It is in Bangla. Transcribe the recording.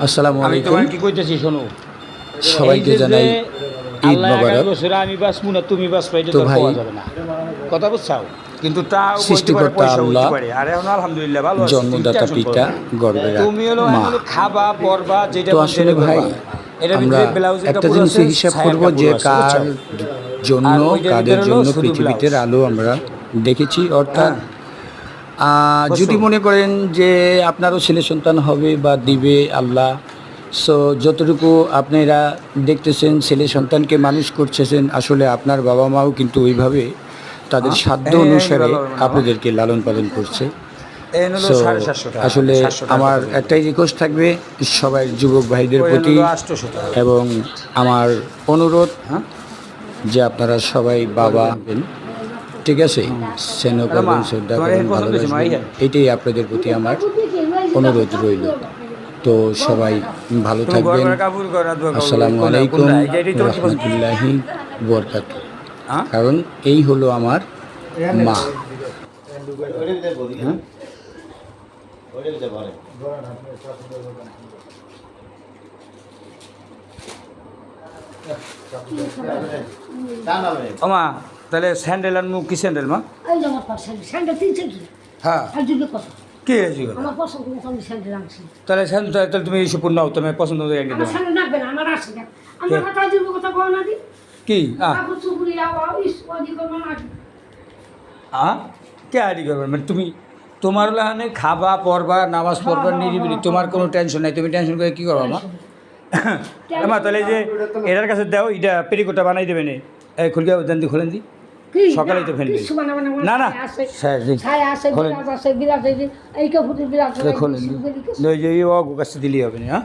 আসসালামু আমি আলাইকুম। তোমার কি কইতেছি শোনো, সবাইকে জানাই ঈদ আল্লাহ মোবারক। একা বছরে আমি বাঁচবো না তুমি বাঁচবা এটা তো তো ভাই, পাওয়া যাবে না, কথা বুঝছাও। কিন্তু তাও বলতে পারে সৃষ্টিকর্তা পয়সা হইতে আল্লাহ, পারে। আর এখন আলহামদুলিল্লাহ ভালো আছি, তুমি জন্মদাতা টেনশন করো পিতা, না। গর্বের তুমি হলো মা। হলো খাবা পরবা যেটা তো বলছে আসলে এটা ভাই, করবা। এটার আমরা ভিতরে ব্লাউজের একটা কাপড় আছে, জিনিসই হিসাব ছায়ার করব কাপড় যে আছে, কার বুঝছো? জন্য, আর ওইটার কাদের ভিতরে হলো জন্য শুধু পৃথিবীতে ব্লাউজ। আলো আমরা দেখেছি। অর্থাৎ হ্যাঁ, যদি বুঝছো? মনে করেন যে আপনারও ছেলে সন্তান হবে বা দিবে আল্লাহ, সো যতটুকু আপনারা দেখতেছেন ছেলে সন্তানকে মানুষ করতেছেন, আসলে আপনার বাবা মাও কিন্তু ওইভাবে তাদের হ্যাঁ, সাধ্য এই অনুসারে ভালো হবে না, আপনাদেরকে লালন পালন করছে। এই হলো সো 750 টাকা, আসলে 700 টাকা আমার করে দিবে। একটাই রিকোয়েস্ট থাকবে সবাই যুবক ভাইদের ওই প্রতি, হলো 800 টাকা। এবং আমার অনুরোধ হ্যাঁ, যে আপনারা সবাই বাবা হবেন, ঠিক আছে, স্নেহ আরে মা, করবেন, শ্রদ্ধা তোমার করবেন, এই পছন্দ হয়েছে, ভালোবাসবেন, মাইয়া? এটাই আপনাদের প্রতি আমার অনুরোধ রইল। তো সবাই ভালো তুমি ঘর থাকবেন। ঘরে কাপড় করা দোয়া করো, আসসালামু কোনটা আলাইকুম কোনটা এটাই তোমার কি পছন্দ? রহমতুল্লাহি বরকাতুহু। হ্যাঁ, কারণ এই হলো আমার মা। হ্যাঁ? ও মা, তাহলে স্যান্ডেল আর মুখ কি স্যান্ডেল মা? এই যে আমার পছন্দ স্যান্ডেল তিনশো কি হ্যাঁ, আর যদি কত কি হয়েছে গো? আমার পছন্দ মতো আমি স্যান্ডেল আনছি তাহলে স্যান্ডেল তাহলে তুমি এসে পূর্ণ তুমি পছন্দ মতো এনে আমার দেবো। স্যান্ডেল লাগবে না আমার আসে না আমার কথা দিব কথা কও না দি কি কাপড় চুপুরি ইস ওদি করবো না কে আইডি করবেন মানে তুমি তোমার লাহানে খাবা পড়বা নামাজ পড়বা নিরিবিলি, তোমার কোনো টেনশন নাই। তুমি টেনশন করে কী করবা মা? মা তাহলে এই যে এটার কাছে দাও, এটা পেরিকোটা বানাই দেবে নে। এই খুলকে দেন দি, খোলেন দি, সকালেই তো ফেলবে। না না স্যার জি, খোলেন বিরাজ আছে বিরাজ এই যে এই কাপড় বিরাজ খোলেন দি, ওই যে ও কাছে দিলেই হবে না। হ্যাঁ